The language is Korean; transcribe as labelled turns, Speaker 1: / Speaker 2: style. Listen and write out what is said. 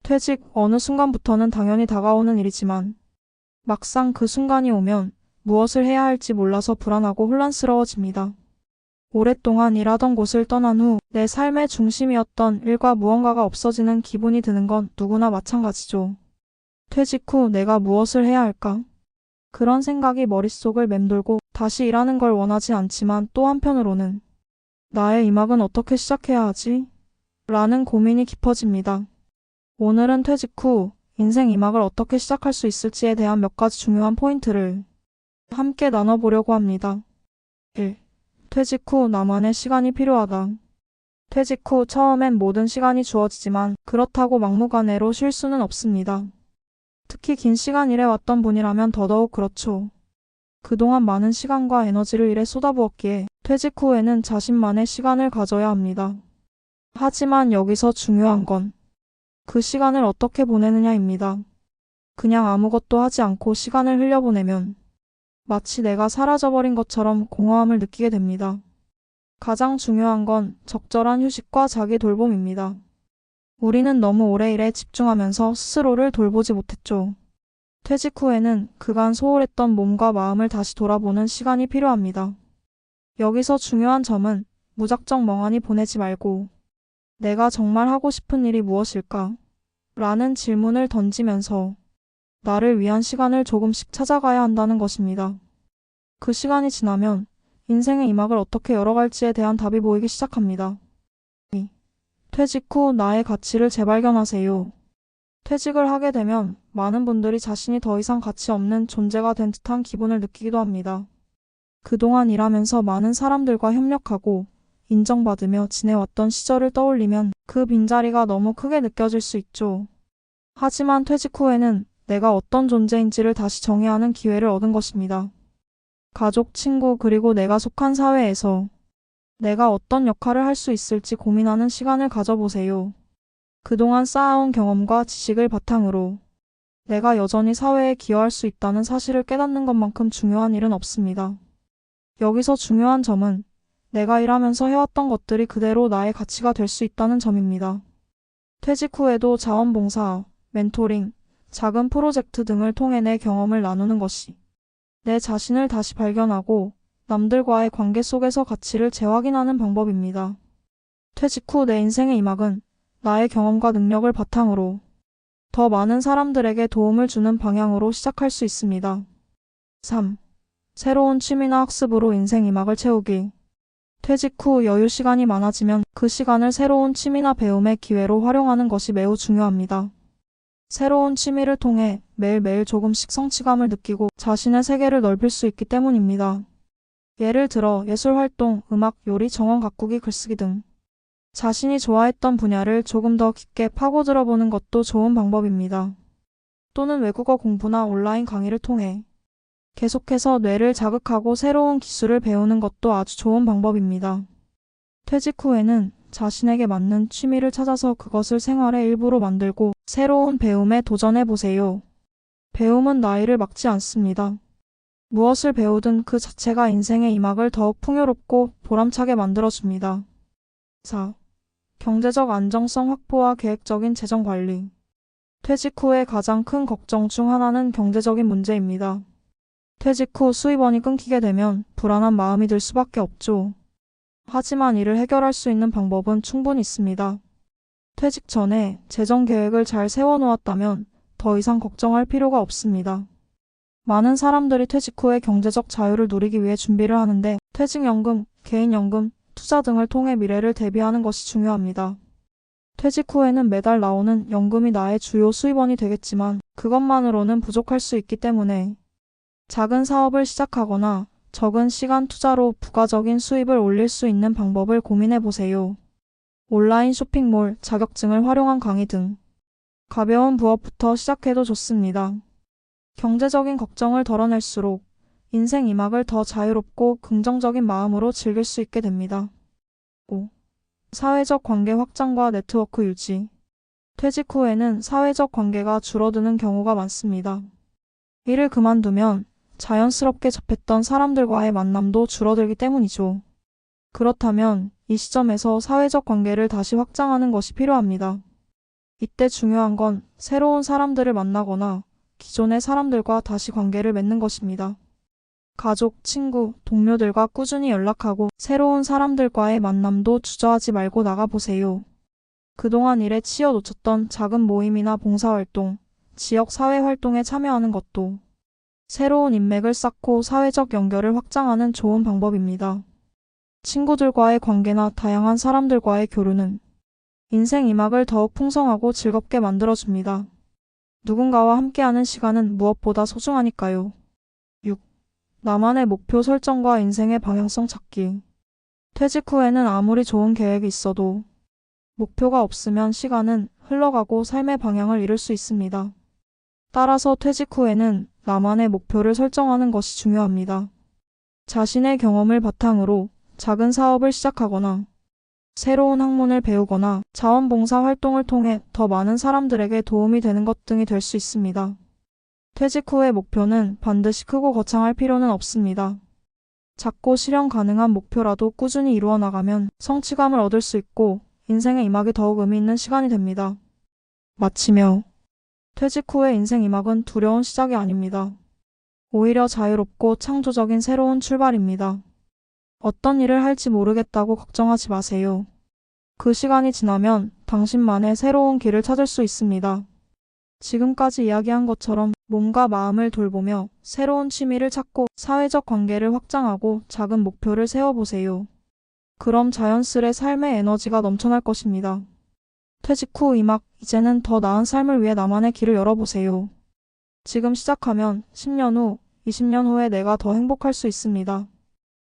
Speaker 1: 퇴직 어느 순간부터는 당연히 다가오는 일이지만 막상 그 순간이 오면 무엇을 해야 할지 몰라서 불안하고 혼란스러워집니다. 오랫동안 일하던 곳을 떠난 후 내 삶의 중심이었던 일과 무언가가 없어지는 기분이 드는 건 누구나 마찬가지죠. 퇴직 후 내가 무엇을 해야 할까? 그런 생각이 머릿속을 맴돌고 다시 일하는 걸 원하지 않지만 또 한편으로는 나의 이막은 어떻게 시작해야 하지? 라는 고민이 깊어집니다. 오늘은 퇴직 후 인생 이막을 어떻게 시작할 수 있을지에 대한 몇 가지 중요한 포인트를 함께 나눠보려고 합니다. 1. 퇴직 후 나만의 시간이 필요하다. 퇴직 후 처음엔 모든 시간이 주어지지만 그렇다고 막무가내로 쉴 수는 없습니다. 특히 긴 시간 일해왔던 분이라면 더더욱 그렇죠. 그동안 많은 시간과 에너지를 일에 쏟아부었기에 퇴직 후에는 자신만의 시간을 가져야 합니다. 하지만 여기서 중요한 건 그 시간을 어떻게 보내느냐입니다. 그냥 아무것도 하지 않고 시간을 흘려보내면 마치 내가 사라져버린 것처럼 공허함을 느끼게 됩니다. 가장 중요한 건 적절한 휴식과 자기 돌봄입니다. 우리는 너무 오래 일에 집중하면서 스스로를 돌보지 못했죠. 퇴직 후에는 그간 소홀했던 몸과 마음을 다시 돌아보는 시간이 필요합니다. 여기서 중요한 점은 무작정 멍하니 보내지 말고 내가 정말 하고 싶은 일이 무엇일까? 라는 질문을 던지면서 나를 위한 시간을 조금씩 찾아가야 한다는 것입니다. 그 시간이 지나면 인생의 이막을 어떻게 열어갈지에 대한 답이 보이기 시작합니다. 2. 퇴직 후 나의 가치를 재발견하세요. 퇴직을 하게 되면 많은 분들이 자신이 더 이상 가치 없는 존재가 된 듯한 기분을 느끼기도 합니다. 그동안 일하면서 많은 사람들과 협력하고 인정받으며 지내왔던 시절을 떠올리면 그 빈자리가 너무 크게 느껴질 수 있죠. 하지만 퇴직 후에는 내가 어떤 존재인지를 다시 정해야 하는 기회를 얻은 것입니다. 가족, 친구, 그리고 내가 속한 사회에서 내가 어떤 역할을 할 수 있을지 고민하는 시간을 가져보세요. 그동안 쌓아온 경험과 지식을 바탕으로 내가 여전히 사회에 기여할 수 있다는 사실을 깨닫는 것만큼 중요한 일은 없습니다. 여기서 중요한 점은 내가 일하면서 해왔던 것들이 그대로 나의 가치가 될 수 있다는 점입니다. 퇴직 후에도 자원봉사, 멘토링, 작은 프로젝트 등을 통해 내 경험을 나누는 것이 내 자신을 다시 발견하고 남들과의 관계 속에서 가치를 재확인하는 방법입니다. 퇴직 후 내 인생의 이막은 나의 경험과 능력을 바탕으로 더 많은 사람들에게 도움을 주는 방향으로 시작할 수 있습니다. 3. 새로운 취미나 학습으로 인생 이막을 채우기. 퇴직 후 여유 시간이 많아지면 그 시간을 새로운 취미나 배움의 기회로 활용하는 것이 매우 중요합니다. 새로운 취미를 통해 매일매일 조금씩 성취감을 느끼고 자신의 세계를 넓힐 수 있기 때문입니다. 예를 들어 예술활동, 음악, 요리, 정원 가꾸기, 글쓰기 등 자신이 좋아했던 분야를 조금 더 깊게 파고들어보는 것도 좋은 방법입니다. 또는 외국어 공부나 온라인 강의를 통해 계속해서 뇌를 자극하고 새로운 기술을 배우는 것도 아주 좋은 방법입니다. 퇴직 후에는 자신에게 맞는 취미를 찾아서 그것을 생활의 일부로 만들고 새로운 배움에 도전해보세요. 배움은 나이를 막지 않습니다. 무엇을 배우든 그 자체가 인생의 이막을 더욱 풍요롭고 보람차게 만들어줍니다. 4. 경제적 안정성 확보와 계획적인 재정 관리. 퇴직 후의 가장 큰 걱정 중 하나는 경제적인 문제입니다. 퇴직 후 수입원이 끊기게 되면 불안한 마음이 들 수밖에 없죠. 하지만 이를 해결할 수 있는 방법은 충분히 있습니다. 퇴직 전에 재정 계획을 잘 세워놓았다면 더 이상 걱정할 필요가 없습니다. 많은 사람들이 퇴직 후에 경제적 자유를 누리기 위해 준비를 하는데 퇴직연금, 개인연금, 투자 등을 통해 미래를 대비하는 것이 중요합니다. 퇴직 후에는 매달 나오는 연금이 나의 주요 수입원이 되겠지만 그것만으로는 부족할 수 있기 때문에 작은 사업을 시작하거나 적은 시간 투자로 부가적인 수입을 올릴 수 있는 방법을 고민해보세요. 온라인 쇼핑몰, 자격증을 활용한 강의 등 가벼운 부업부터 시작해도 좋습니다. 경제적인 걱정을 덜어낼수록 인생 이막을 더 자유롭고 긍정적인 마음으로 즐길 수 있게 됩니다. 5. 사회적 관계 확장과 네트워크 유지. 퇴직 후에는 사회적 관계가 줄어드는 경우가 많습니다. 일을 그만두면 자연스럽게 접했던 사람들과의 만남도 줄어들기 때문이죠. 그렇다면 이 시점에서 사회적 관계를 다시 확장하는 것이 필요합니다. 이때 중요한 건 새로운 사람들을 만나거나 기존의 사람들과 다시 관계를 맺는 것입니다. 가족, 친구, 동료들과 꾸준히 연락하고 새로운 사람들과의 만남도 주저하지 말고 나가보세요. 그동안 일에 치여 놓쳤던 작은 모임이나 봉사활동, 지역 사회활동에 참여하는 것도 새로운 인맥을 쌓고 사회적 연결을 확장하는 좋은 방법입니다. 친구들과의 관계나 다양한 사람들과의 교류는 인생 2막을 더욱 풍성하고 즐겁게 만들어줍니다. 누군가와 함께하는 시간은 무엇보다 소중하니까요. 6. 나만의 목표 설정과 인생의 방향성 찾기. 퇴직 후에는 아무리 좋은 계획이 있어도 목표가 없으면 시간은 흘러가고 삶의 방향을 잃을 수 있습니다. 따라서 퇴직 후에는 나만의 목표를 설정하는 것이 중요합니다. 자신의 경험을 바탕으로 작은 사업을 시작하거나 새로운 학문을 배우거나 자원봉사 활동을 통해 더 많은 사람들에게 도움이 되는 것 등이 될 수 있습니다. 퇴직 후의 목표는 반드시 크고 거창할 필요는 없습니다. 작고 실현 가능한 목표라도 꾸준히 이루어 나가면 성취감을 얻을 수 있고 인생의 2막이 더욱 의미 있는 시간이 됩니다. 마치며 퇴직 후의 인생 2막은 두려운 시작이 아닙니다. 오히려 자유롭고 창조적인 새로운 출발입니다. 어떤 일을 할지 모르겠다고 걱정하지 마세요. 그 시간이 지나면 당신만의 새로운 길을 찾을 수 있습니다. 지금까지 이야기한 것처럼 몸과 마음을 돌보며 새로운 취미를 찾고 사회적 관계를 확장하고 작은 목표를 세워보세요. 그럼 자연스레 삶의 에너지가 넘쳐날 것입니다. 퇴직 후 2막, 이제는 더 나은 삶을 위해 나만의 길을 열어보세요. 지금 시작하면 10년 후, 20년 후에 내가 더 행복할 수 있습니다.